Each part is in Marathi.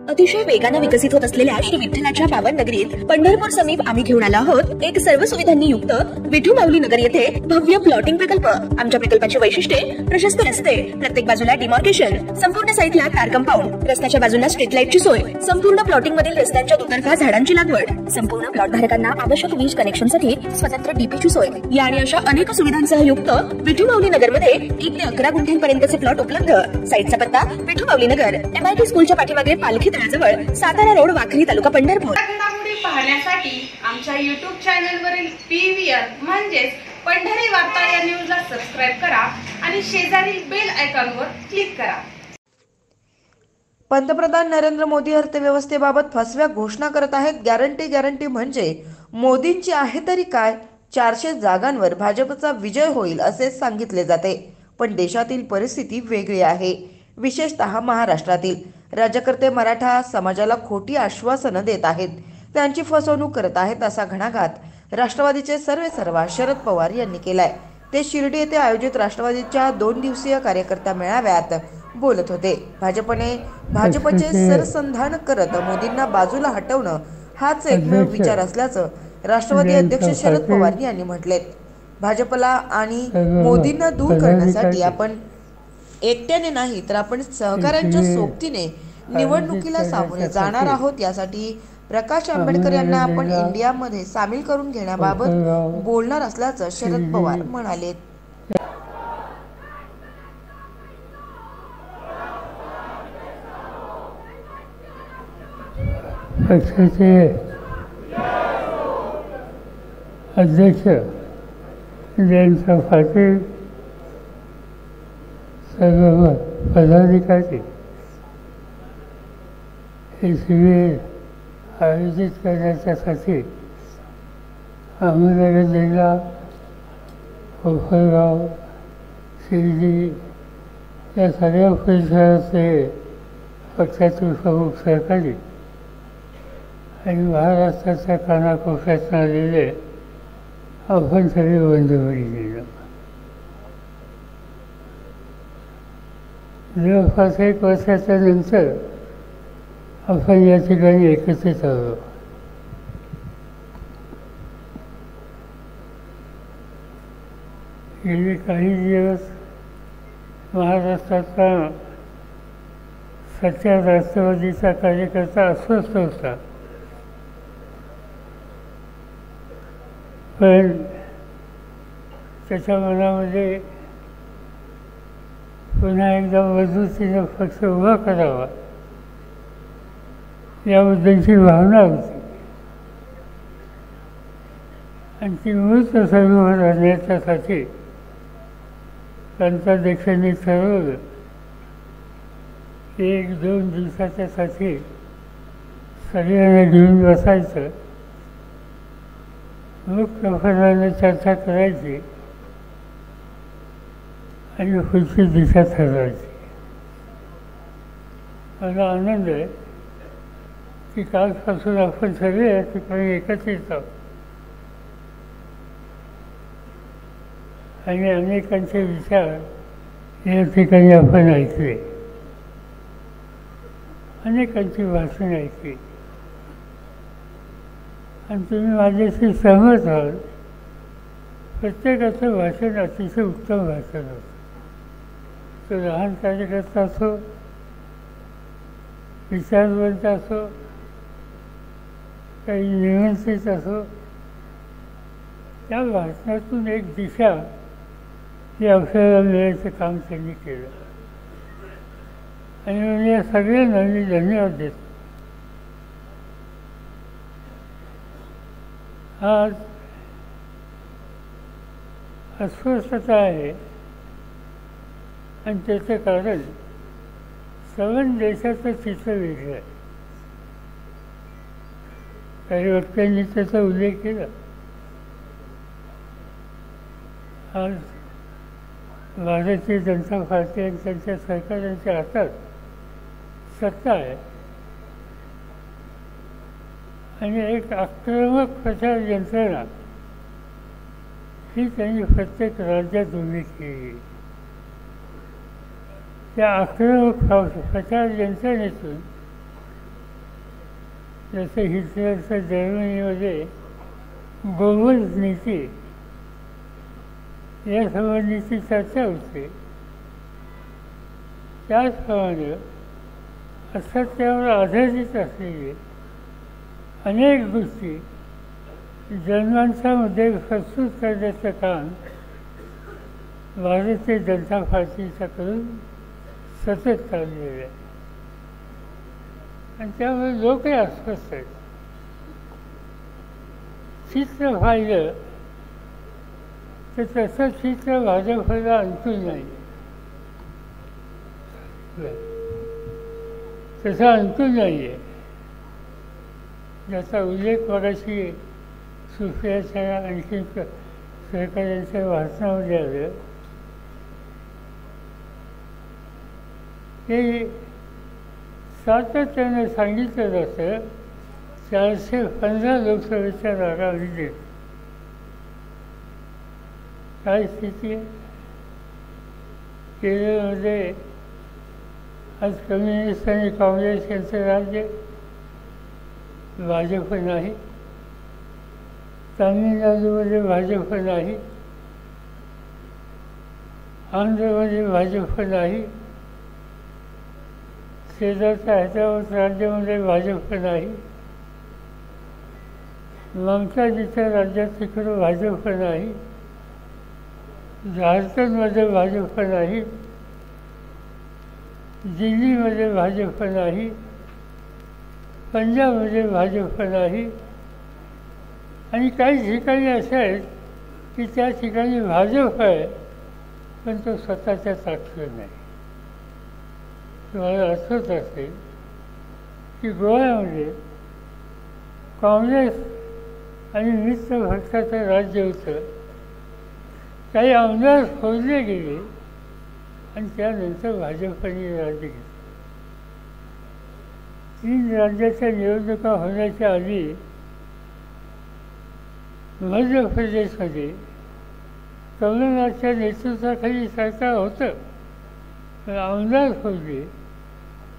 अतिशय वेगाने विकसित होत असलेल्या श्री विठ्ठलाच्या पावन नगरीत पंढरपूर समीप आम्ही घेऊन आलो आहोत एक सर्व सुविधांनी युक्त विठू माऊली नगर येथे भव्य प्लॉटिंग प्रकल्प। आमच्या प्रकल्पाची वैशिष्ट्ये प्रशस्त रस्ते, प्रत्येक बाजूला डिमार्केशन, संपूर्ण साईटला कार कंपाऊंड, रस्त्याच्या बाजूला स्ट्रीट लाईटची सोय, संपूर्ण प्लॉटिंग मधील रस्त्यांच्या दुतर्फा झाडांची लागवड, संपूर्ण प्लॉट धारकांना आवश्यक वीज कनेक्शनसाठी स्वतंत्र डीपीची सोय या आणि अशा अनेक सुविधांसह युक्त विठू माऊली नगर मध्ये 1 ते 11 गुंठ्यांपर्यंतचे प्लॉट उपलब्ध। साईटचा पत्ता विठू माऊली नगर, MIT स्कूलच्या पाठीमागे पालखी तळाजवळ, सातारा रोड, वाखरी तालुका पंढरपूर। घडामोडी पाहण्यासाठी आमच्या YouTube चॅनलवरील PVR म्हणजेच पंढरी वार्ता या न्यूजला सबस्क्राइब करा आणि शेजारील बेल आयकॉनवर क्लिक करा। पंतप्रधान नरेंद्र मोदी अर्थव्यवस्थेबाबत फसव्या घोषणा करत आहेत। गॅरंटी म्हणजे मोदींची आहे तरी काय, 400 जागांवर भाजपचा विजय होईल असे सांगितले जाते, पण देशातील परिस्थिती वेगळी आहे। विशेषतः महाराष्ट्रातील राज्यकर्ते मराठा समाजाला खोटी आश्वासनं देत आहेत, त्यांची फसवणूक करत आहेत असा घणाघात राष्ट्रवादीचे सर्वेसर्वा शरद पवार यांनी केलाय। ते शिर्डी येथे आयोजित राष्ट्रवादीच्या 2 दिवसीय कार्यकर्ता मेळाव्यात बोलत होते। भाजपचे सरसंधान करत मोदींना बाजूला हटवणं हाच एकमेव विचार असल्याचं राष्ट्रवादी अध्यक्ष शरद पवार यांनी म्हटले। भाजपला आणि मोदींना दूर करण्यासाठी आपण एकट्याने नाही तर आपण सहकार्यांच्या सोबतीने निवडणुकीला सामोरे जाणार आहोत। यासाठी प्रकाश आंबेडकर यांना आपण इंडियामध्ये सामील करून घेण्याबाबत बोलणार असल्याचं शरद पवार म्हणाले। पक्षाचे अध्यक्ष जयंत पाटील, सर्व पदाधिकारी हे शिबिर आयोजित करण्यासाठी अहमदनगर जिल्हा, कोपरगाव, शिर्डी या सगळ्या परिसराचे पक्षाचे प्रमुख सहकारी आणि महाराष्ट्राच्या कानाकोपऱ्यात आलेले आपण सगळे बंधू-भगिनी जवळपास 1 वर्षाच्या नंतर आपण या ठिकाणी एकत्रित आलो। गेले काही दिवस महाराष्ट्राचा सच्चा राष्ट्रवादीचा कार्यकर्ता अस्वस्थ होता, पण त्याच्या मनामध्ये पुन्हा एकदा मजबूतीने पक्ष उभा करावा याबद्दलची भावना होती आणि ती मूर्त सर्व राहण्यासाठी पंचाध्यक्षांनी ठरवलं की 1-2 दिवसाच्यासाठी सगळ्यांना घेऊन बसायचं, मुख्यपणाने चर्चा करायची आणि पुढची दिशा ठरवायची। मला आनंद आहे की कालपासून आपण सगळे या ठिकाणी एकत्रित आहोत आणि अनेकांचे विचार या ठिकाणी आपण ऐकले, अनेकांची भाषण ऐकली आणि तुम्ही माझ्याशी सहमत आहात। प्रत्येकाचं भाषण अतिशय उत्तम भाषण होतं, तो लहान कार्यकर्ता असो, विचारवंत असो, काही निवंचित असो, त्या भाषणातून एक दिशा ही आपल्याला मिळायचं काम त्यांनी केलं आणि या सगळ्यांना मी धन्यवाद देतो। आज अस्वस्थता आहे आणि त्याचं कारण संपूर्ण देशाचं चित्र वेगळं आहे। काही वक्त्यांनी त्याचा उल्लेख केला। आज भारतीय जनता पार्टी आणि त्यांच्या सरकारांच्या हातात सत्ता आहे आणि एक आक्रमक प्रचार यंत्रणा ही त्यांनी प्रत्येक राज्यात उभी केली। त्या आक्रमक प्रचार यंत्रणेतून जसं हिटलरचं जर्मनीमध्ये गोवल्स नीती या संबंधीची चर्चा होते, त्याचप्रमाणे असत्यावर आधारित असलेले अनेक गोष्टी जनमानसामध्ये प्रस्तुत करण्याचं काम भारतीय जनता पार्टीच्याकडून सतत चाललेलं आहे आणि त्यामुळे लोकही अस्वस्थ आहेत. चित्र पाहिलं तर तसं चित्र भाजपला अंतून नाही, तसं अंतून नाही आहे, ज्याचा उल्लेख मगाशी सुप्रियाच्या आणखी सहकार्यांच्या भाषणामध्ये आलं. हे सातत्याने सांगितलं जातं 415 लोकसभेच्या जागा आम्ही देतो. काय स्थिती आहे? केरळमध्ये आज कम्युनिस्ट आणि काँग्रेस यांचं राज्य, भाजप नाही. तामिळनाडूमध्ये भाजप नाही, आंध्रमध्ये भाजप नाही, शेजारच्या हैदराबाद राज्यामध्ये भाजप नाही, ममताजीच्या राज्यात तिकडं भाजप नाही, झारखंडमध्ये भाजप नाही, दिल्लीमध्ये भाजप नाही, पंजाबमध्ये भाजप नाही आणि काही ठिकाणी असे आहेत की त्या ठिकाणी भाजप आहे पण तो स्वतःच्या ताकद नाही. तुम्हाला आठवत असेल की गोव्यामध्ये काँग्रेस आणि मित्र पक्षाचं राज्य होतं, काही आमदार फोडले गेले आणि त्यानंतर भाजपने राज्य घेतलं. 3 राज्याच्या निवडणुका होण्याच्या आधी मध्य प्रदेशमध्ये कमलनाथच्या नेतृत्वाखाली सरकार होतं, पण आमदार फोडले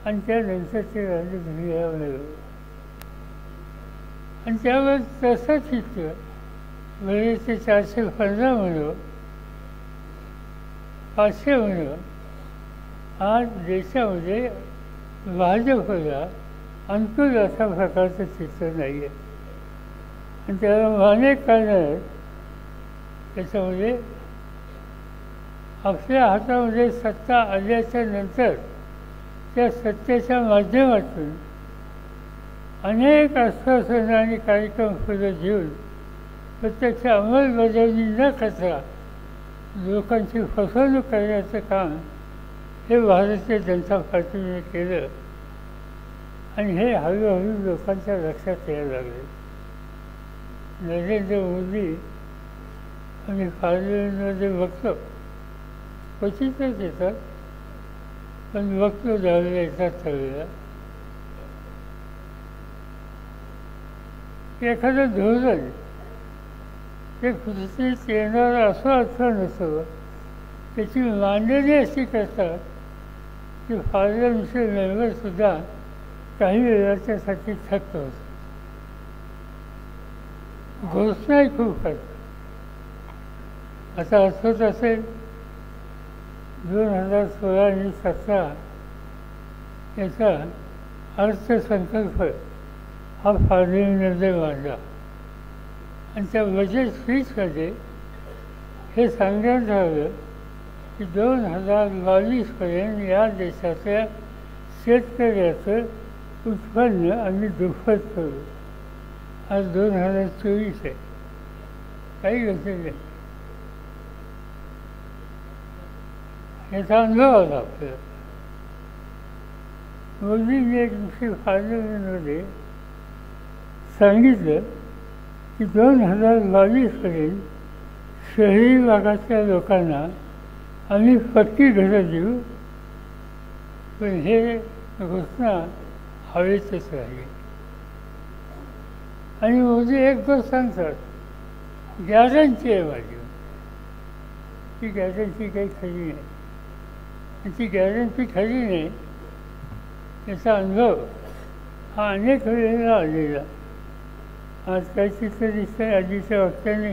आणि त्यानंतर ते राज्य घ्यायला मिळालं. आणि त्यावर तसं चित्र बरेचसे 415 म्हणून 500 म्हणून आज देशामध्ये भाजपला अनुकूल अशा प्रकारचं चित्र नाही आहे. आणि त्याला अनेक कारणं आहेत. त्याच्यामध्ये आपल्या हातामध्ये सत्ता आल्याच्या नंतर त्या सत्तेच्या माध्यमातून अनेक आश्वासनं आणि कार्यक्रम पुढे घेऊन प्रत्यक्ष अंमलबजावणी न करता लोकांची फसवणूक करण्याचं काम हे भारतीय जनता पार्टीने केलं आणि हे हळूहळू लोकांच्या लक्षात यायला लागले. नरेंद्र मोदी आम्ही पार्लमेंटमध्ये बघतो, क्वचितच येतात पण बघतो ज्यावेळेला येतात त्यावेळेला एखादं धोरण ते कृतीत येणारं असं अर्थ नसतं, त्याची मांडणी अशी करतात की पार्लमेंटचे मेंबरसुद्धा काही वेळाच्यासाठी थक्क होतात. घोषणाही खूप करतात. आता असंच असेल 2016 आणि 17 याचा अर्थसंकल्प हा पार्लमेंटमध्ये मांडला आणि त्या बजेट स्पीचमध्ये हे सांगण्यात आलं की 2022पर्यंत या देशाच्या शेतकऱ्याचं उत्पन्न आम्ही दुप्पट करू. आज 2024 आहे, काही गरज नाही. याचा अनुभव आला आपल्याला. मोदींनी एक दिवशी पार्लमेंटमध्ये सांगितलं की 2022पर्यंत शहरी भागातल्या लोकांना आम्ही पक्की घरं देऊ, पण हे घोषणा हवेतच राहील. आणि मोदी एक गोष्ट सांगतात, गॅरंटी आहे माझी. ती गॅरंटी काही खरी नाही. आणि ती गॅरंटी खरी नाही याचा अनुभव हा अनेक वेळेला आलेला. आज काय चित्र दिसतंय, आजीच्या वक्त्याने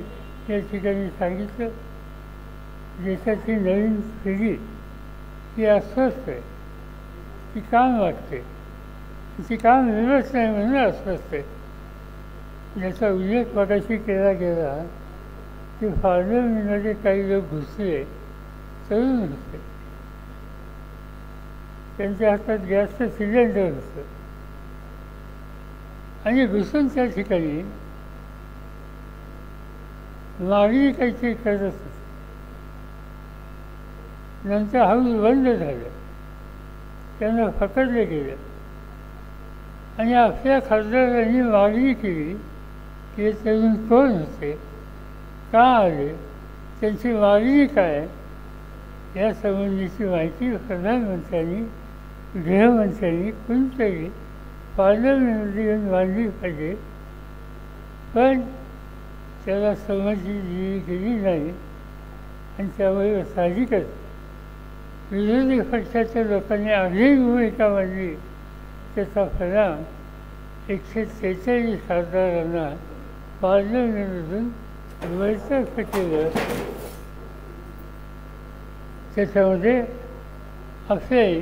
या ठिकाणी सांगितलं, देशाची नवीन पिढी ही अस्वस्थ आहे, ती काम वाटते, तिची काम मिळत नाही म्हणून अस्वस्थ आहे. ज्याचा उल्लेख मगाशी केला गेला की पार्लमेंटमध्ये काही लोक घुसले, तरुण होते, त्यांच्या हातात गॅसचं सिलेंडर होतं आणि घुसून त्या ठिकाणी मागणी काहीतरी करत होते. नंतर हाऊस बंद झालं, त्यांना पकडले गेलं आणि आपल्या खासदारांनी मागणी केली की हे तरुण कोण होते, का आले, त्यांची मागणी काय, या संबंधीची माहिती प्रधानमंत्र्यांनी, गृहमंत्र्यांनी कोणतरी पार्लमेंटमध्ये येऊन मांडली पाहिजे. पण त्याला समजली गेली नाही आणि त्यामुळे साहजिकच विरोधी पक्षाच्या लोकांनी आगळी भूमिका मांडली. त्याचा परिणाम 143 खासदारांना पार्लमेंटमधून बरखास्त केलं. त्याच्यामध्ये आपले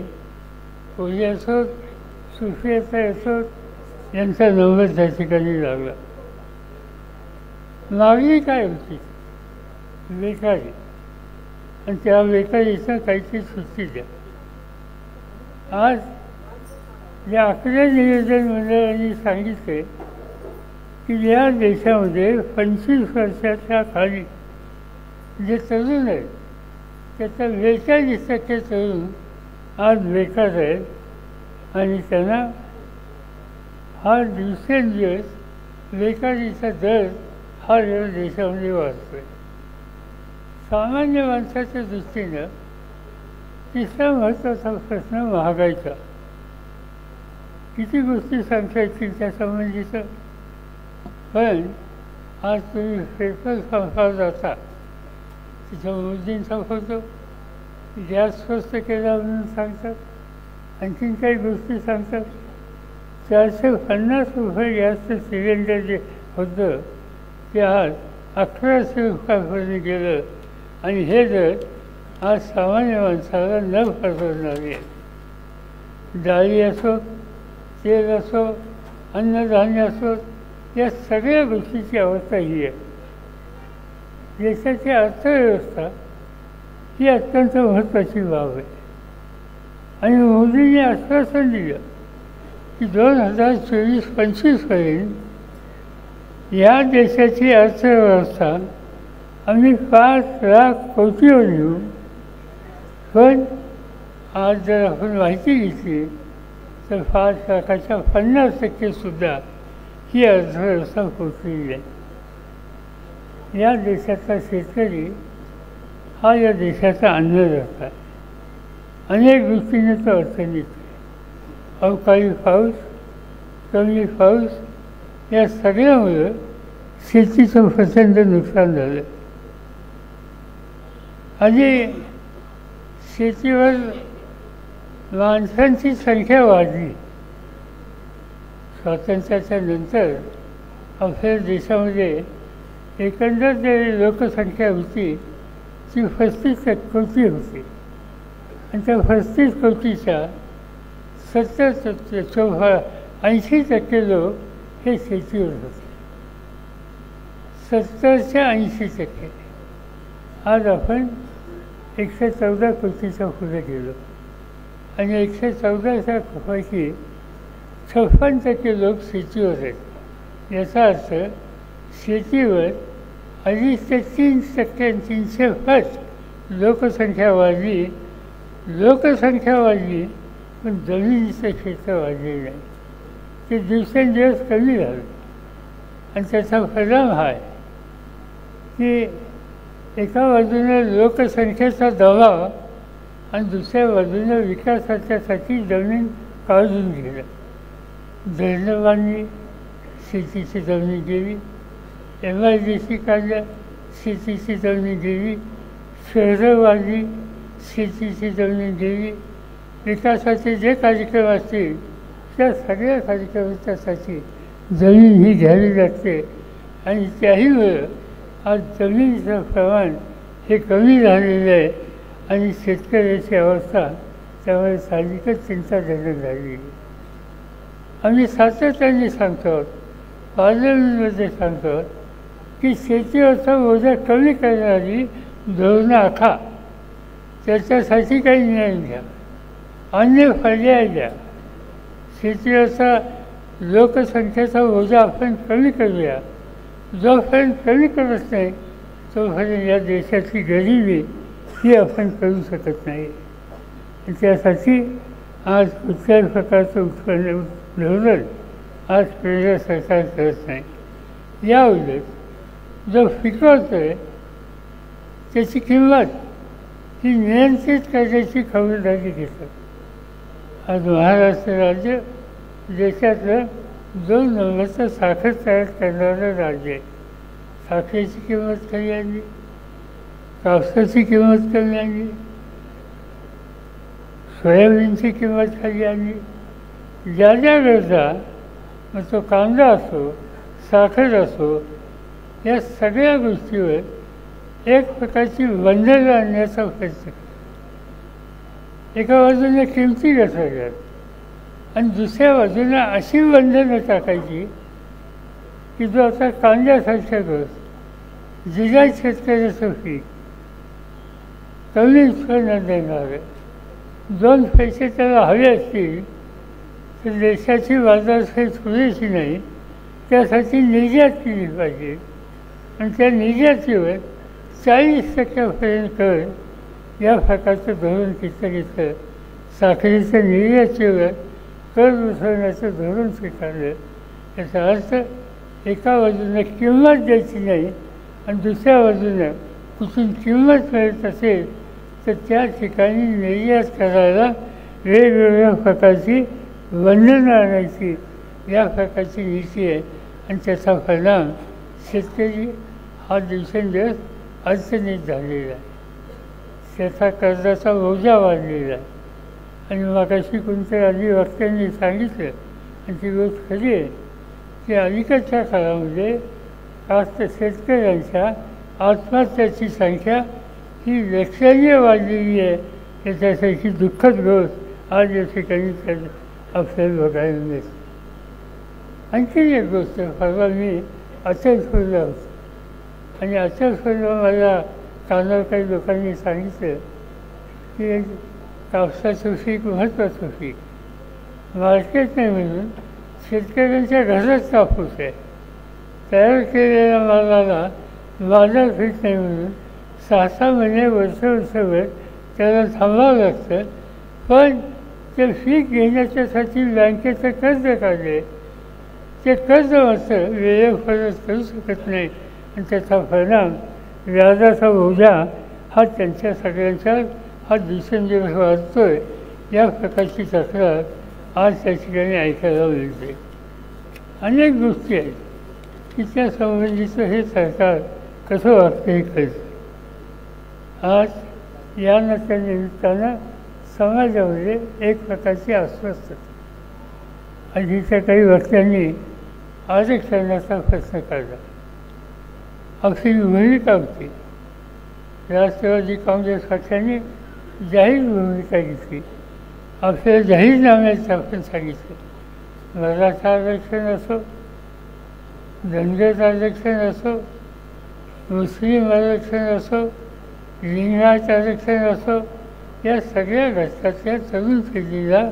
कोहली असोत, सुप्रियाता असोत, यांचा नंबर त्या ठिकाणी लागला. मागणी काय होती, बेकारी, आणि त्या बेकारीचं काहीतरी सुट्टी द्या. आज या आकड्या नियोजन मंडळांनी सांगितले की या देशामध्ये 25 वर्षाच्या खाली जे तरुण आहेत त्याचा 42% तरुण आज बेकार आहेत आणि त्यांना हा दिवसेंदिवस बेकारीचा दर हा या देशामध्ये वाढतो आहे. सामान्य माणसाच्या दृष्टीनं तिसरा महत्त्वाचा प्रश्न महागाईचा. किती गोष्टी सांगता येतील त्या संबंधीचं, पण आज तुम्ही पेट्रोल पंपावर जाता, तिथं मोदींचा फोटो, गॅस स्वस्त केला म्हणून सांगतात, आणखीन काही गोष्टी सांगतात. 450 रुपये गॅसचं सिलेंडर जे होतं ते आज 1100 रुपयापर्यंत गेलं आणि हे दर आज सामान्य माणसाला न परवडणारे आहेत. डाळी असो, तेल असो, अन्नधान्य असो, या सगळ्या गोष्टीची अवस्था ही आहे. देशाची अर्थव्यवस्था ही अत्यंत महत्त्वाची बाब आहे आणि मोदींनी आश्वासन दिलं की 2024-25 पर्यंत या देशाची अर्थव्यवस्था आम्ही 5 लाख कोटीवर नेऊ. पण आज जर आपण माहिती घेतली तर 5 लाखाच्या 50% ही अर्थव्यवस्था पोचलेली आहे. या देशाचा शेतकरी हा या देशाचा अन्नदाता आहे. अनेक दृष्टीने तो अडचणीत आहे. अवकाळी पाऊस, कमी पाऊस, या सगळ्यामुळं शेतीचं प्रचंड नुकसान झालं. आणि शेतीवर माणसांची संख्या वाढली. स्वातंत्र्याच्या नंतर आपल्या देशामध्ये एकंदर जे लोकसंख्या होती ती 35 कोटी होती आणि त्या 35 कोटीच्या 80% लोक हे शेतीवर होते. 70च्या 80%. आज आपण 114 कोटीच्या पुढे गेलो आणि 114च्या पैकी 56% लोक शेतीवर आहेत. याचा अर्थ शेतीवर 2.5 ते 3%, 305 लोकसंख्या वाढली. लोकसंख्या वाढली पण जमिनीचं क्षेत्र वाढलेलं नाही, ते दिवसेंदिवस कमी झालं. आणि त्याचा परिणाम हा आहे की एका बाजूने लोकसंख्येचा दबाव आणि दुसऱ्या बाजूने विकासाच्यासाठी जमीन काढून गेलं. धरणं बांधली, शेतीची जमीन गेली. MIDC काढल्या, शेतीची जमीन गेली. शहरं वाढली, शेतीची जमीन गेली. विकासाचे जे कार्यक्रम असतील त्या सगळ्या कार्यक्रमासाठी जमीन ही घ्यावी लागते आणि त्याही वेळ आज जमिनीचं प्रमाण हे कमी झालेलं आहे आणि शेतकऱ्याची अवस्था त्यामुळे साहजिकच चिंताजनक झाली. आम्ही सातत्याने सांगतो, पार्लमेंटमध्ये सांगतो की शेतीवरचा ओझा कमी करणारी धोरणं आखा, त्याच्यासाठी काही निर्णय घ्या, अन्य पर्याय द्या. शेतीवरचा लोकसंख्येचा ओझा आपण कमी करूया. जोपर्यंत कमी करत नाही तोपर्यंत या देशाची गरिबी ही आपण करू शकत नाही. त्यासाठी आज कुठल्याही प्रकारचं उत्पन्न धोरण आज केंद्र सरकार करत नाही. या उलट जो पिकवतो आहे त्याची किंमत ही नियंत्रित करण्याची खबरदारी घेतात. आज महाराष्ट्र राज्य देशातलं 2 नंबरचं साखर तयार करणारं राज्य आहे. साखरेची किंमत कमी आणली, कापसाची किंमत कमी आणली, सोयाबीनची किंमत खाली आणली. ज्या ज्या गरजा, मग तो कांदा असो, साखर असो, या सगळ्या गोष्टीवर एक प्रकारची बंधनं आणण्याचा प्रयत्न केला. एका बाजूने किमती घसरल्यात आणि दुसऱ्या बाजूने अशी बंधनं टाकायची की जो आता कांद्यासारख्या गोष्ट जिल्हा शेतकऱ्याचं पीक कमी उत्पन्न देणार आहे, 2 पैसे त्याला हवे असतील तर देशाची बाजारपेठ पुरेशी नाही, त्यासाठी निर्यात केली पाहिजे आणि त्या निर्यातीवर 40% कर या प्रकारचं धोरण घेतलं. साखरेच्या निर्यातीवर कर बसवण्याचं धोरण स्वीकारलं. याचा अर्थ एका बाजूनं किंमत द्यायची नाही आणि दुसऱ्या बाजूनं कुठून किंमत मिळत असेल तर त्या ठिकाणी निर्यात करायला वेगवेगळ्या प्रकारची बंधनं आणायची, या प्रकारची नीती आहे. आणि त्याचा परिणाम शेतकरी हा दिवसेंदिवस अडचणीत झालेला आहे. त्याचा कर्जाचा ओझा वाढलेला आहे. आणि मागाशी कोणत्या आधी वक्त्यांनी सांगितलं आणि ती गोष्ट खरी आहे की अलीकडच्या काळामध्ये खास शेतकऱ्यांच्या आत्महत्याची संख्या ही लक्षणीय वाढलेली आहे. त्याच्यासाठी दुःखद गोष्ट आज या ठिकाणी आपल्याला बघायला मिळते. आणखी एक गोष्ट, परवा मी अचलपूरला होतो आणि अचलपूरला मला कानावर काही लोकांनी सांगितलं की कापसाचं पीक महत्त्वाचं पीक मार्केट नाही म्हणून शेतकऱ्यांच्या घरात कापूस आहे, तयार केलेल्या मालाला बाजारपेठ नाही म्हणून 6-6 महिने वर्षभर त्याला थांबावं लागतं. पण ते पीक घेण्याच्यासाठी बँकेचं कर्ज काढले, ते कर्ज मात्र वेळेवर परत करू शकत नाही आणि त्याचा परिणाम व्याजाचा ओझा हा त्यांच्या सगळ्यांच्या हा दिवसेंदिवस वाढतो आहे. या प्रकारची तक्रार आज त्या ठिकाणी ऐकायला मिळते. अनेक गोष्टी आहेत की त्या संबंधीचं हे सरकार कसं वागतं हे कळतं. आज या नात्या निमित्तानं समाजामध्ये एक प्रकारची अस्वस्थता आणि त्या काही वक्त्यांनी आरक्षणाचा प्रश्न काढला. आपली भूमिका होती. राष्ट्रवादी काँग्रेस पक्षाने जाहीर भूमिका घेतली. आपल्या जाहीरनाम्यात आपण सांगितलं मराठा आरक्षण असो, धनगर आरक्षण असो, मुस्लिम आरक्षण असो, लिंगायत आरक्षण असो, या सगळ्या घटकातल्या तरुण पिढीला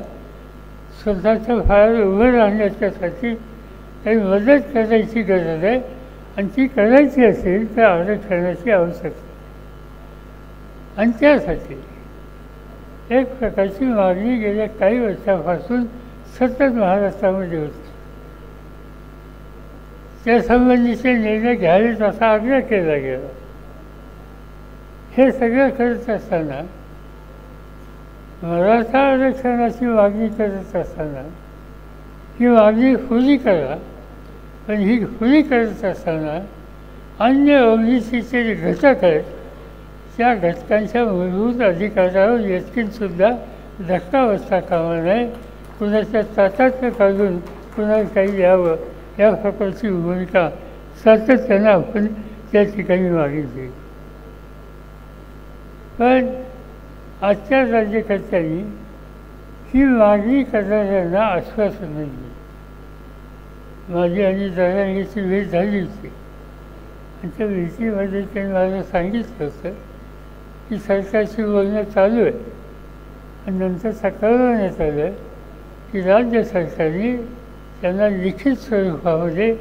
स्वतःच्या पायावर उभं राहण्याच्यासाठी काही मदत करायची गरज आहे आणि ती करायची असेल तर आरक्षणाची आवश्यकता. आणि त्यासाठी एक प्रकारची मागणी गेल्या काही वर्षापासून सतत महाराष्ट्रामध्ये होती. त्यासंबंधीचे निर्णय घ्यावेत असा आग्रह केला गेला. हे सगळं करत असताना मराठा आरक्षणाची मागणी करत असताना ही मागणी खुली करा, पण ही खुली करत असताना अन्य ओबीसीचे जे घटक आहेत त्या घटकांच्या मूलभूत अधिकारावर यत्किंतसुद्धा धक्का बसता कामा नये. कुणाच्या ताटाचं काढून कुणाला काही यावं या प्रकारची भूमिका सातत्यानं आपण त्या ठिकाणी मागितली. पण आजच्या राज्यकर्त्यांनी ही मागणी करणाऱ्यांना आश्वासन दिली. माझी आणि जरांगीची भेट झाली होती आणि त्या भेटीमध्ये त्यांनी मला सांगितलं होतं की सरकारची बोलणं चालू आहे आणि नंतर कळवण्यात आलं की राज्य सरकारने त्यांना लिखित स्वरूपामध्ये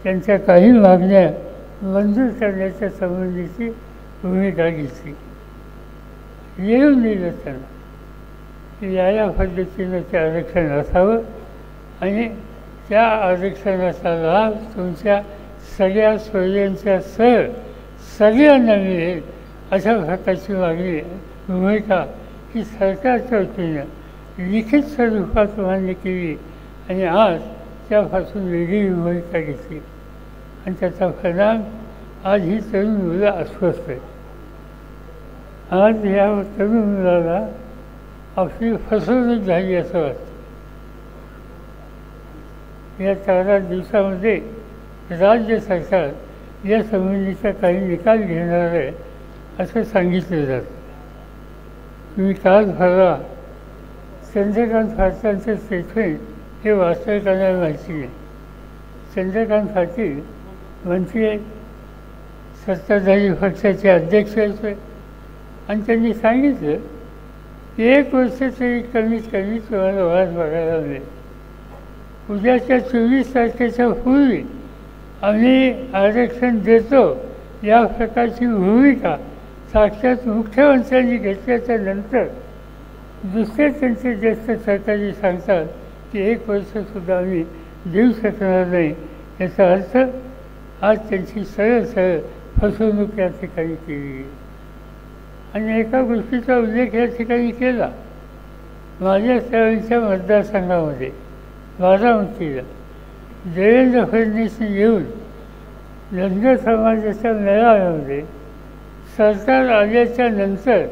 त्यांच्या काही मागण्या मंजूर करण्याच्या संबंधीची भूमिका घेतली. येऊन दिलं त्यांना की या पद्धतीनं ते आरक्षण असावं आणि त्या आरक्षणाचा लाभ तुमच्या सगळ्या सोयींच्या सगळ्यांना मिळेल अशा प्रकारची मागणी भूमिका ही सरकारच्या वतीनं लिखित स्वरूपात मान्य केली आणि आज त्यापासून वेगळी भूमिका घेतली आणि त्याचा परिणाम आज ही तरुण मुलं अस्वस्थ आहेत. आज या तरुण मुलाला आपली फसवणूक झाली असं वाटतं. या 4 दिवसामध्ये राज्य सरकार या संबंधीचा काही निकाल घेणार आहे असं सांगितलं जातं. तुम्ही काल परवा चंद्रकांत पाटलांचं स्टेटमेंट हे वाचकांना माहिती नाही. चंद्रकांत पाटील मंत्री आहेत, सत्ताधारी पक्षाचे अध्यक्ष आहेत आणि त्यांनी सांगितलं की 1 वर्ष तरी कमीत कमी तुम्हाला वाट बघायला मिळेल. उद्याच्या 24 तारखेच्या पूर्वी आम्ही आरक्षण देतो या प्रकारची भूमिका साक्षात मुख्यमंत्र्यांनी घेतल्याच्या नंतर दुसरे त्यांचे ज्येष्ठ सहकारी सांगतात की 1 वर्षसुद्धा आम्ही देऊ शकणार नाही. याचा अर्थ आज त्यांची सरळ फसवणूक या ठिकाणी केली. आणि एका गोष्टीचा उल्लेख या ठिकाणी केला. माझ्या त्यावेळीच्या मतदारसंघामध्ये बारामतीला देवेंद्र फडणवीसने येऊन धनगर समाजाच्या मेळाव्यामध्ये सरकार आल्याच्या नंतर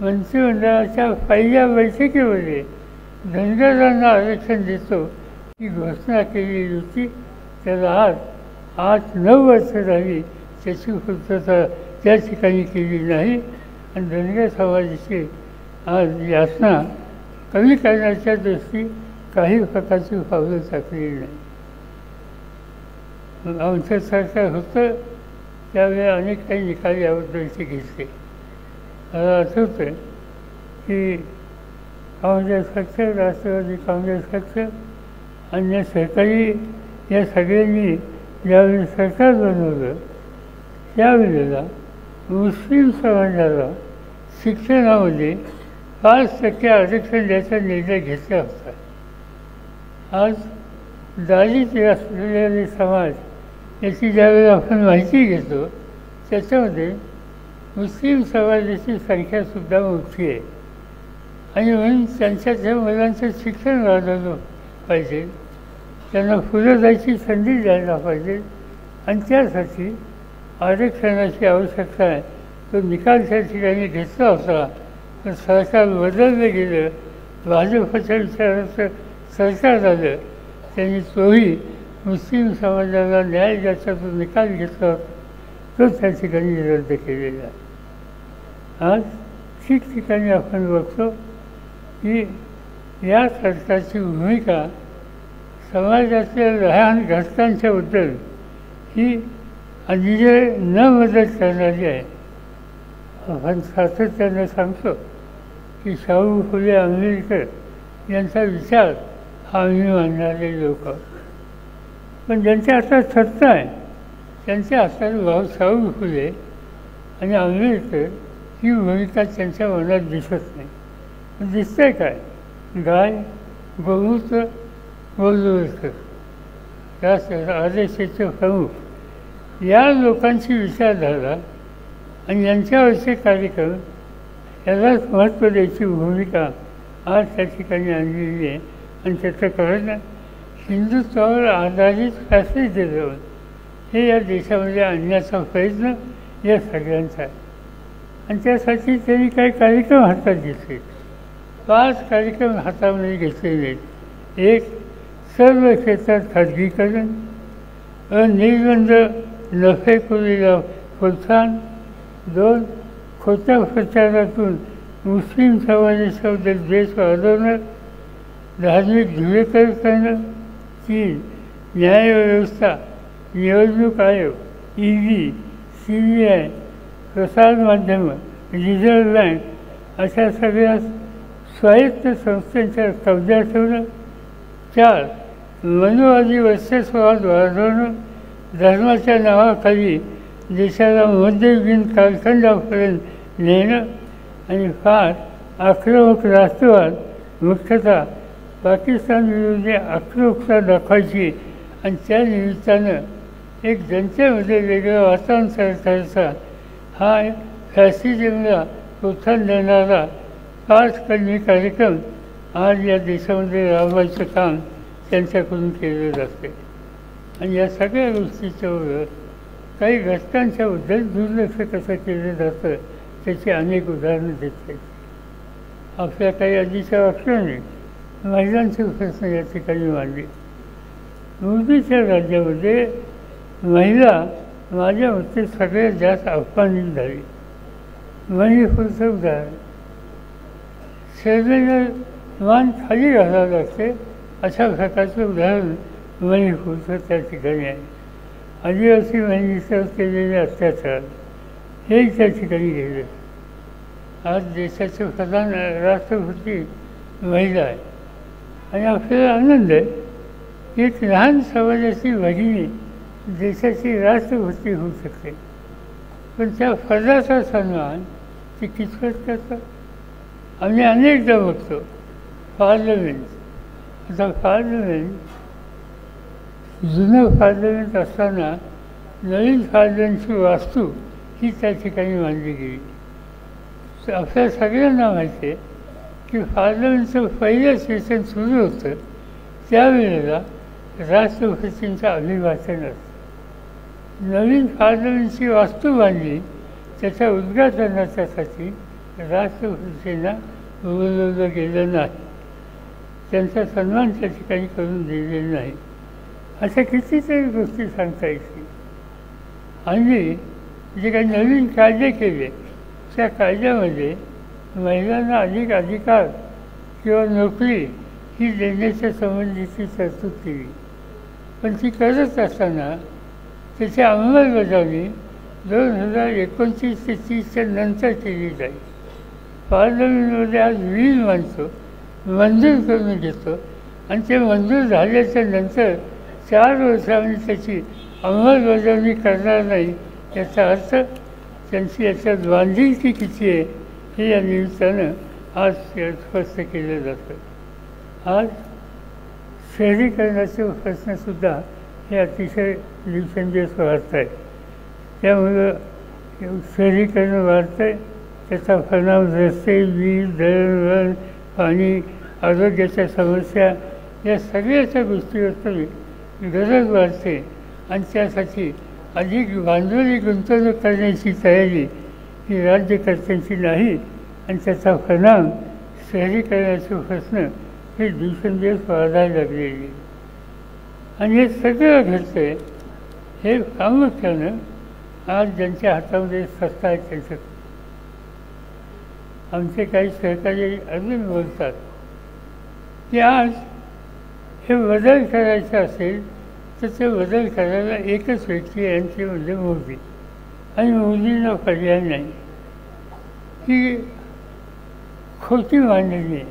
मंत्रिमंडळाच्या पहिल्या बैठकीमध्ये धनगरांना आरक्षण देतो ही घोषणा केलेली होती. त्याला आज 8-9 वर्ष झाली त्याची पूर्तता त्या ठिकाणी केली नाही आणि धनगर समाजाची आज यातना कमी करण्याच्या दृष्टी काही प्रकारची पावलं टाकलेली नाही. आमचं सरकार होतं त्यावेळी अनेक काही निकाल याबद्दलचे घेतले. मला आठवतं की काँग्रेस पक्ष, राष्ट्रवादी काँग्रेस पक्ष, अन्य सहकारी या सगळ्यांनी ज्यावेळी सरकार बनवलं त्यावेळेला मुस्लिम समाजाला शिक्षणामध्ये 5% आरक्षण द्यायचा निर्णय घेतला होता. आज दारिद्र्य असलेले समाज याची ज्यावेळेला आपण माहिती घेतो त्याच्यामध्ये मुस्लिम समाजाची संख्यासुद्धा मोठी आहे आणि म्हणून त्यांच्या मुलांचं शिक्षण वाढवलं पाहिजे, त्यांना पुढं जायची संधी द्यायला पाहिजे आणि त्यासाठी आरक्षणाची आवश्यकता आहे. तो निकाल त्या ठिकाणी घेतला होता पण सरकार बदललं गेलं. भाजपच्या विचाराचं सरकार आलं, त्यांनी तोही मुस्लिम समाजाला न्याय द्यायचा जो निकाल घेतला होता तो त्या ठिकाणी रद्द केलेला आहे. आज ठिकठिकाणी आपण बघतो की या सरकारची भूमिका समाजातल्या लहान घटकांच्याबद्दल ही अतिशय न मदत करणारी आहे. आपण सातत्यानं सांगतो की शाहू फुले आंबेडकर यांचा विचार हा आम्ही मानणारे लोक, पण ज्यांच्या हातात सत्ता आहे त्यांच्या हातात भाऊ शाहू फुले आणि आंबेडकर ही भूमिका त्यांच्या मनात दिसत नाही. दिसतंय काय? गाय, गोमूत्र, गोलवलकर RSSचे प्रमुख या लोकांची विचारधारा आणि यांच्यावरचे कार्यक्रम यालाच महत्त्व द्यायची भूमिका आज त्या ठिकाणी आणलेली आहे. आणि त्याचं कारण हिंदुत्वावर आधारित फॅसिलिटीजम हे या देशामध्ये आणण्याचा प्रयत्न या सगळ्यांचा आहे. आणि त्यासाठी त्यांनी काही कार्यक्रम हातात घेतले. 5 कार्यक्रम हातामध्ये घेतलेले आहेत. 1. सर्व क्षेत्रात खाजगीकरण, अनिर्बंध नफेखोरीला प्रोत्साहन. 2. खोट्या प्रचारातून मुस्लिम समाजाबद्दल द्वेष वाढवणं, धार्मिक धुळेकर करणं. 3. न्यायव्यवस्था, निवडणूक आयोग, ED, CBI, प्रसारमाध्यमं, रिझर्व्ह बँक अशा सगळ्या स्वायत्त संस्थांच्या कब्जा ठेवणं. 4. मनोवादी वर्चस्ववाद वाढवणं, धर्माच्या नावाखाली देशाला मध्ययुगीन कालखंडापर्यंत नेणं. आणि 5. आक्रमक राष्ट्रवाद, मुख्यतः पाकिस्तान विरोधी आक्रमकता दाखवायची आणि त्या निमित्तानं एक जनतेमध्ये वेगळं वातावरण तयार करायचा. हा फॅसिझमला प्रोत्साहन देणारा 5 कलमी कार्यक्रम आज या देशामध्ये राबवायचं काम त्यांच्याकडून केलं जाते. आणि या सगळ्या गोष्टीच्या बरोबर काही घटकांच्याबद्दल दुर्लक्ष कसं केलं जातं त्याची अनेक उदाहरणं देता येतील. आपल्या काही आधीच्या वाक्याने महिलांचे प्रश्न या ठिकाणी मांडले. मोदीच्या राज्यामध्ये महिला माझ्या मते सगळ्यात जास्त अपमानित झाली. मणिपूरचं उदाहरण, शर्मेला मान खाली घालावं लागते अशा प्रकारचं उदाहरण मणिपूरचं त्या ठिकाणी आहे. आदिवासी महिलेवर केलेले अत्याचार हे त्या ठिकाणी गेले. आज देशाचे प्रधान राष्ट्रपती महिला आहे आणि आपल्याला आनंद आहे की एक लहान समाजाची भगिनी देशाची राष्ट्रपती होऊ शकते. पण त्या पदाचा सन्मान ती कितपत करतात. आम्ही अनेकदा बघतो पार्लमेंट, आता पार्लमेंट जुनं पार्लमेंट असताना नवीन पार्लमेंटची वास्तू ही त्या ठिकाणी मांडली गेली. आपल्या सगळ्यांना माहिती आहे की पार्लमेंटचं पहिलं सेशन सुरू होतं त्यावेळेला राष्ट्रपतींचं अभिभाषण असतं. नवीन पार्लमेंटची वास्तू बांधली त्याच्या उद्घाटनाच्यासाठी राष्ट्रपतींना बोलवलं गेलं नाही, त्यांचा सन्मान त्या ठिकाणी करून दिलेला नाही. अशा कितीतरी गोष्टी सांगता येतील. आणि जे काही नवीन कायदे केले त्या कायद्यामध्ये महिलांना अधिक अधिकार किंवा नोकरी ही देण्याच्या संबंधीची तरतूद केली. पण ती करत असताना त्याची अंमलबजावणी 2029 ते 30च्या नंतर केली जाईल. पार्लमेंटमध्ये आज 20 माणसं मंजूर करून घेतो आणि ते मंजूर झाल्याच्या नंतर 4 वर्षांनी त्याची अंमलबजावणी करणार नाही. याचा अर्थ त्यांची याच्यात बांधिलकी किती आहे हे या निमित्तानं आज स्पष्ट केलं जातं. आज शहरीकरणाचे प्रश्नसुद्धा हे अतिशय दिवसेंदिवस वाढत आहे. त्यामुळं शहरीकरण वाढतं आहे, त्याचा परिणाम रस्ते, वीज, दळणवळण, पाणी, आरोग्याच्या समस्या या सगळ्याच्या गोष्टीवर गरज वाढते आणि त्यासाठी अधिक भांडवली गुंतवणूक करण्याची तयारी ही राज्यकर्त्यांची नाही आणि त्याचा परिणाम शहरीकरणाचे प्रश्न हे दिवसेंदिवस वाढायला लागलेले. आणि हे सगळं घडतं आहे हे प्रामुख्यानं आज ज्यांच्या हातामध्ये सत्ता आहे त्यांचं. आमचे काही सहकारी अजून बोलतात की आज हे बदल करायचे असेल तर ते बदल करायला एकच व्यक्ती आहे, ते म्हणजे मोदी. आणि मोदींना पर्याय नाही. ही खोटी मांडणी आहे.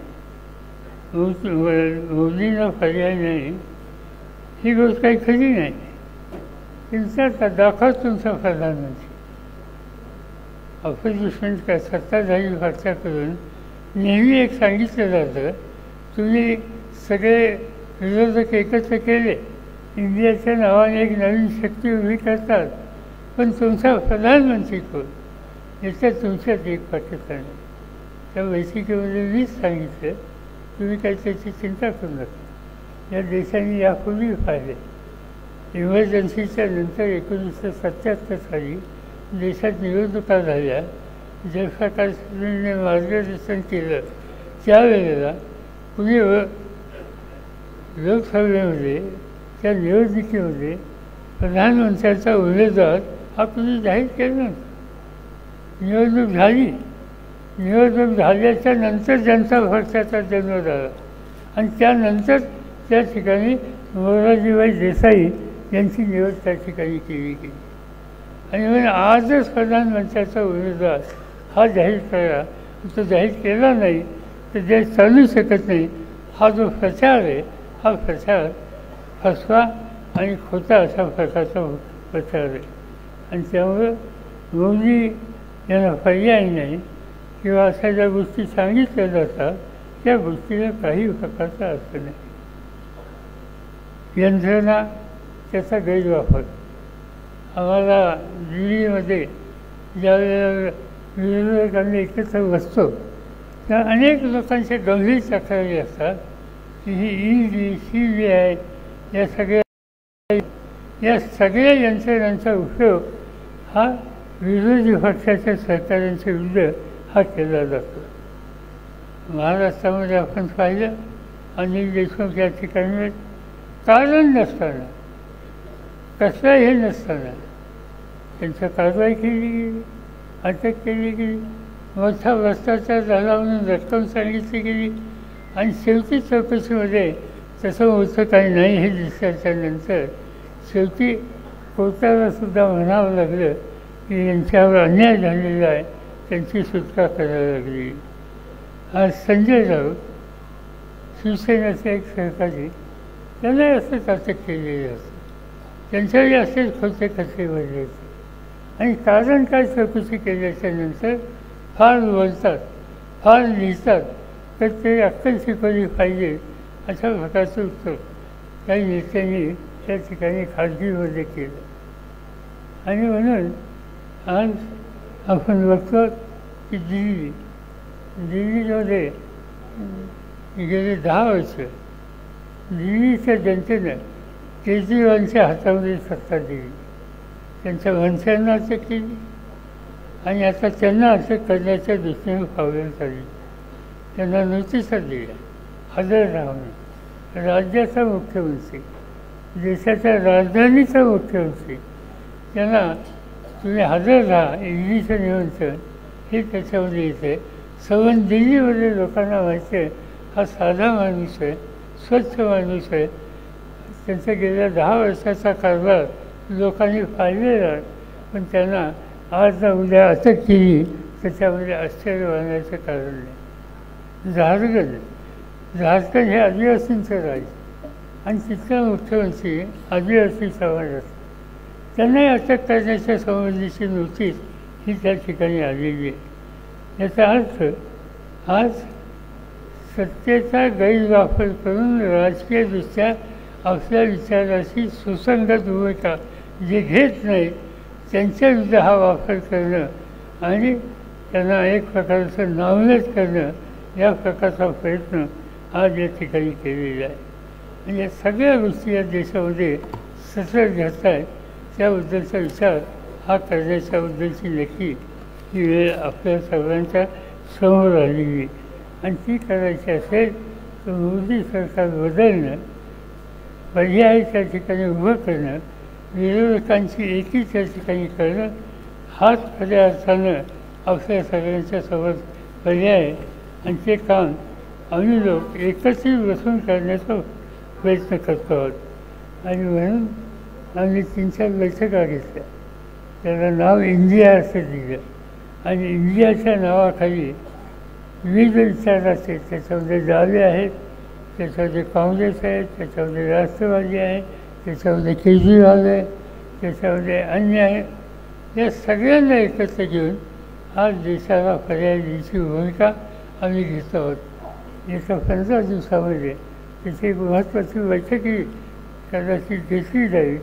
मोदींना पर्याय नाही ही गोष्ट काही खरी नाही. त्यांचा दाखवा तुमचा प्रधानमंत्री. ऑपोजिशन का सत्ताधारी पक्षाकडून नेहमी एक सांगितलं जातं तुम्ही सगळे विरोधक एकत्र केले, इंडियाच्या नावाने एक नवीन शक्ती उभी करतात, पण तुमचा प्रधानमंत्री कोण याच्यात तुमच्यात एक पाकिस्तान आहे. त्या बैठकीमध्ये मीच सांगितलं तुम्ही काही त्याची चिंता करू नका. या देशाने यापूर्वी पाहिले इमर्जन्सीच्या नंतर 1977 साली देशात निवडणुका झाल्या. जयप्रकाशजींनी मार्गदर्शन केलं त्यावेळेला कुणी लोकसभेमध्ये त्या निवडणुकीमध्ये प्रधानमंत्र्याचा उमेदवार हा कुणी जाहीर केला नव्हता. निवडणूक झाली, निवडणूक झाल्याच्या नंतर जनता पक्षाचा जन्म झाला आणि त्यानंतर त्या ठिकाणी मोरारजीभाई देसाई यांची निवड त्या ठिकाणी केली गेली. आणि म्हणून आजच प्रधानमंत्र्याचा उमेदवार हा जाहीर करा, तो जाहीर केला नाही तर जे चालू शकत नाही. हा जो प्रचार आहे हा प्रचार फसवा आणि खोटा अशा प्रकारचा प्रचार आहे. आणि त्यामुळं मोदी यांना पर्याय नाही किंवा अशा ज्या गोष्टी सांगितल्या जातात त्या गोष्टीला काही प्रकारचा अर्थ नाही. यंत्रणा त्याचा गैरवापर. आम्हाला दिल्लीमध्ये ज्यावेळेला विरोधकांनी एकत्र बसतो त्या अनेक लोकांच्या गंभीर तक्रारी असतात की ही ED, CBI या सगळ्या यंत्रणांचा उपयोग हा विरोधी पक्षाच्या सरकारांच्या विरुद्ध हा केला जातो. महाराष्ट्रामध्ये आपण पाहिलं अनिल देशमुख या ठिकाणी कारण नसताना, कसलाही हे नसताना त्यांच्या कारवाई केली गेली, अटक केली गेली, मोठा भ्रष्टाचार झाला म्हणून रक्कम सांगितली गेली आणि शेवटी चौकशीमध्ये तसं मोठं काही नाही हे दिसल्याच्यानंतर शेवटी कोर्टाला सुद्धा म्हणावं लागलं की यांच्यावर अन्याय झालेला आहे, त्यांची सुटका करायला लागली. आज संजय राऊत शिवसेनेचे एक सहकारी त्यांनाही असंच अटक केलेली असते, त्यांच्याही असेच खोटे खटले भरले होते आणि कारण काय चौकशी केल्याच्यानंतर फार बोलतात, फार लिहितात तर ते अक्कल शिकवली पाहिजे अशा प्रकारचं उत्तर काही नेत्यांनी त्या ठिकाणी खाजगीमध्ये केलं. आणि म्हणून आज आपण बघतो की दिल्लीमध्ये गेले 10 वर्ष दिल्लीच्या जनतेनं केजरीवालच्या हातामध्ये सत्ता दिली, त्यांच्या वंशांना अटक केली आणि आता त्यांना अटक करण्याच्या दृष्टीने पावलं चालली. त्यांना नोटिसा दिल्या हजर राहून. राज्याचा मुख्यमंत्री, देशाच्या राजधानीचा मुख्यमंत्री त्यांना तुम्ही हजर राहा, EDचं निमंत्रण हे त्याच्यामध्ये येते. संबंध दिल्लीमध्ये लोकांना माहिती आहे हा साधा माणूस आहे, स्वच्छ माणूस आहे, त्यांचा गेल्या 10 वर्षाचा कारभार लोकांनी पाहिलेला आहे, पण त्यांना आज ना उद्या अटक केली त्याच्यामध्ये आश्चर्य वाढण्याचं कारण नाही. झारखंड हे आदिवासींचं राज्य आणि तिथला मुख्यमंत्री आदिवासी समाज असतो, त्यांनाही अटक करण्याच्या संबंधीची नोटीस ही त्या ठिकाणी आलेली आहे. याचा अर्थ आज सत्तेचा गैरवापर करून राजकीयदृष्ट्या आपल्या विचाराशी सुसंगत भूमिका जे घेत नाहीत त्यांच्या विरुद्ध हा वापर करणं आणि त्यांना एक प्रकारचं नावलेट करणं या प्रकारचा प्रयत्न आज या ठिकाणी केलेला आहे. आणि या सगळ्या गोष्टी या देशामध्ये सतत घडत आहेत. त्याबद्दलचा विचार हा करण्याच्याबद्दलची नक्की ही वेळ आपल्या सर्वांच्या समोर आलेली आहे आणि ती करायची असेल तर मोदी सरकार बदलणं, पर्याय त्या ठिकाणी उभं करणं, विरोधकांची एकी त्या ठिकाणी करणं हाच खऱ्या अर्थानं आपल्या सगळ्यांच्या समोर पर्याय आणि ते काम आम्ही लोक एकत्रित बसून करण्याचा प्रयत्न करतो आहोत. आणि म्हणून आम्ही 3-4 बैठका घेतल्या, त्याला नाव इंडिया असं दिलं आणि इंडियाच्या नावाखाली विविध विचाराचे त्याच्यामध्ये डावे आहेत, त्याच्यामध्ये काँग्रेस आहे, त्याच्यामध्ये राष्ट्रवादी आहे, त्याच्यामध्ये केजरीवाल आहे, त्याच्यामध्ये अन्य आहे. या सगळ्यांना एकत्र घेऊन आज देशाला पर्याय द्यायची भूमिका आम्ही घेतो आहोत. येत्या 15 दिवसामध्ये तिथे एक महत्त्वाची बैठकी कदाचित घेतली जाईल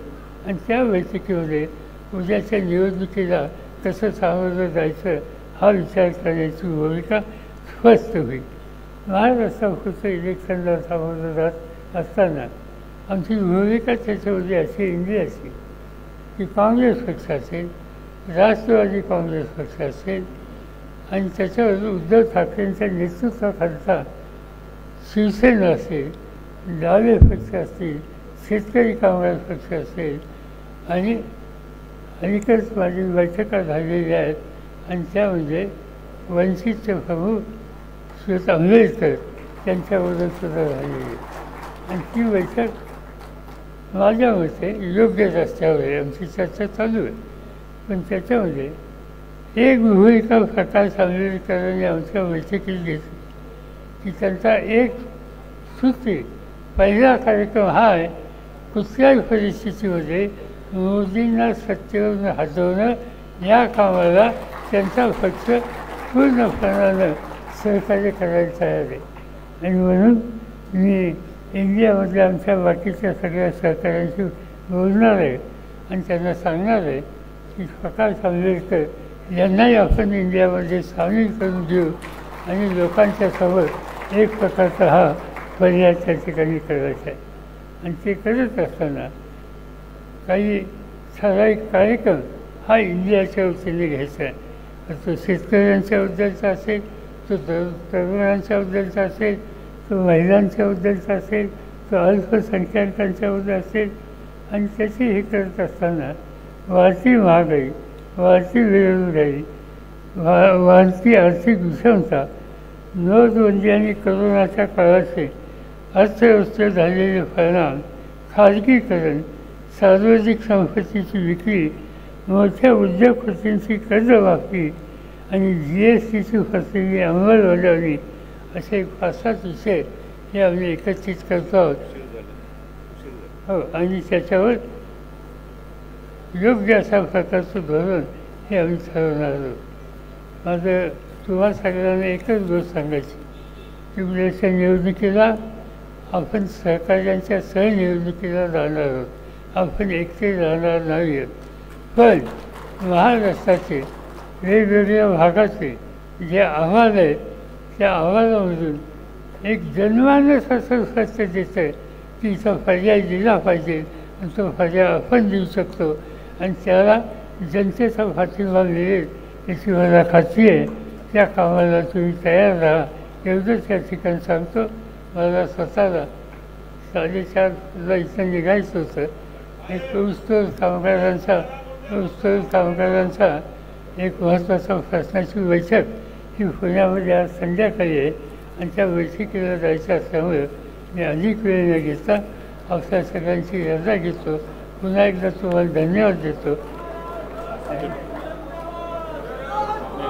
आणि त्या बैठकीमध्ये उद्याच्या निवडणुकीला कसं सामोरं जायचं हा विचार करण्याची भूमिका स्पष्ट होईल. महाराष्ट्रापुरतं इलेक्शनला सामोरं जात असताना आमची भूमिका त्याच्यामध्ये अशी इंडियाची की काँग्रेस पक्ष असेल, राष्ट्रवादी काँग्रेस पक्ष असेल आणि त्याच्यावर उद्धव ठाकरेंच्या नेतृत्वाखालचा शिवसेना असेल, डावे पक्ष असतील, शेतकरी कामगार पक्ष असेल आणि अलीकडेच माझी बैठका झालेल्या आहेत आणि त्यामध्ये वंचितचे प्रमुख श्वेता आंबेडकर त्यांच्याबरोबर सुद्धा झालेली आहे. आणि ती बैठक माझ्या मते योग्य रस्त्यावर आहे. आमची चर्चा चालू आहे. पण त्याच्यामध्ये एक भूमिका प्रकाश आंबेडकरांनी आमच्या बैठकीत घेतली की त्यांचा एक सूत्री पहिला कार्यक्रम हा आहे, कुठल्याही परिस्थितीमध्ये मोदींना सत्तेवरून हटवणं या कामाला त्यांचा पक्ष पूर्णपणानं सहकार्य करायला तयार आहे. आणि म्हणून मी इंडियामधल्या आमच्या बाकीच्या सगळ्या सहकाऱ्यांशी बोलणार आहे आणि त्यांना सांगणार आहे की प्रकाश आंबेडकर यांनाही आपण इंडियामध्ये सामील करून घेऊ आणि लोकांच्या समोर एक प्रकारचा हा पर्याय त्या ठिकाणी करायचा आहे. आणि ते करत असताना काही ठराविक कार्यक्रम हा इंडियाच्या वतीने घ्यायचा आहे. तो शेतकऱ्यांच्याबद्दलचा असेल, तो तरुणांच्याबद्दलचा असेल, तो महिलांच्याबद्दलचा असेल, तो अल्पसंख्याकांच्याबद्दल असेल. आणि त्याची हे करत असताना वाढती महागाई, वाढती बेरोजगारी, वाढती आर्थिक विषमता, नोटबंदी आणि करोनाच्या काळाचे अर्थव्यवस्थेत झालेले परिणाम, खाजगीकरण, सार्वजनिक संपत्तीची विक्री, मोठ्या उद्योगपतींची कर्जमाफी आणि GSTची फसलेली अंमलबजावणी असे 5-7 विषय हे आम्ही एकत्रित करतो आहोत. हो, आणि त्याच्यावर योग्य अशा प्रकारचं धोरण हे आम्ही ठरवणार आहोत. माझं तुम्हा सगळ्यांना एकच गोष्ट सांगायची की उद्याच्या निवडणुकीला आपण सहकार्यांच्या सहनिवडणुकीला जाणार आहोत. आपण एकटे राहणार नाही आहोत. पण महाराष्ट्राचे वेगवेगळ्या भागाचे जे अहवाल आहेत त्या अहवालामधून एक जनमानस असं सत्य देतं आहे की इथं पर्याय दिला पाहिजे आणि तो पर्याय आपण देऊ शकतो आणि त्याला जनतेचा पाठिंबा मिळेल याची मला खात्री आहे. त्या कामाला तुम्ही तयार राहा एवढंच या ठिकाणी सांगतो. मला स्वतःला 4:30ला इथं निघायचं होतं. एक ऊसतोड कामगारांचा एक महत्त्वाचा प्रश्नाची बैठक ही पुण्यामध्ये आज संध्याकाळी आहे आणि त्या बैठकीला जायचं असल्यामुळे मी अधिक वेळ न घेता आपल्या सगळ्यांची रजा घेतो. पुन्हा एकदा तुम्हाला धन्यवाद देतो.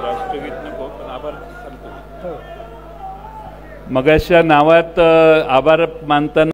राष्ट्रगीत नको पण आभार सांगतो. मगाशच्या नावात आभार मानताना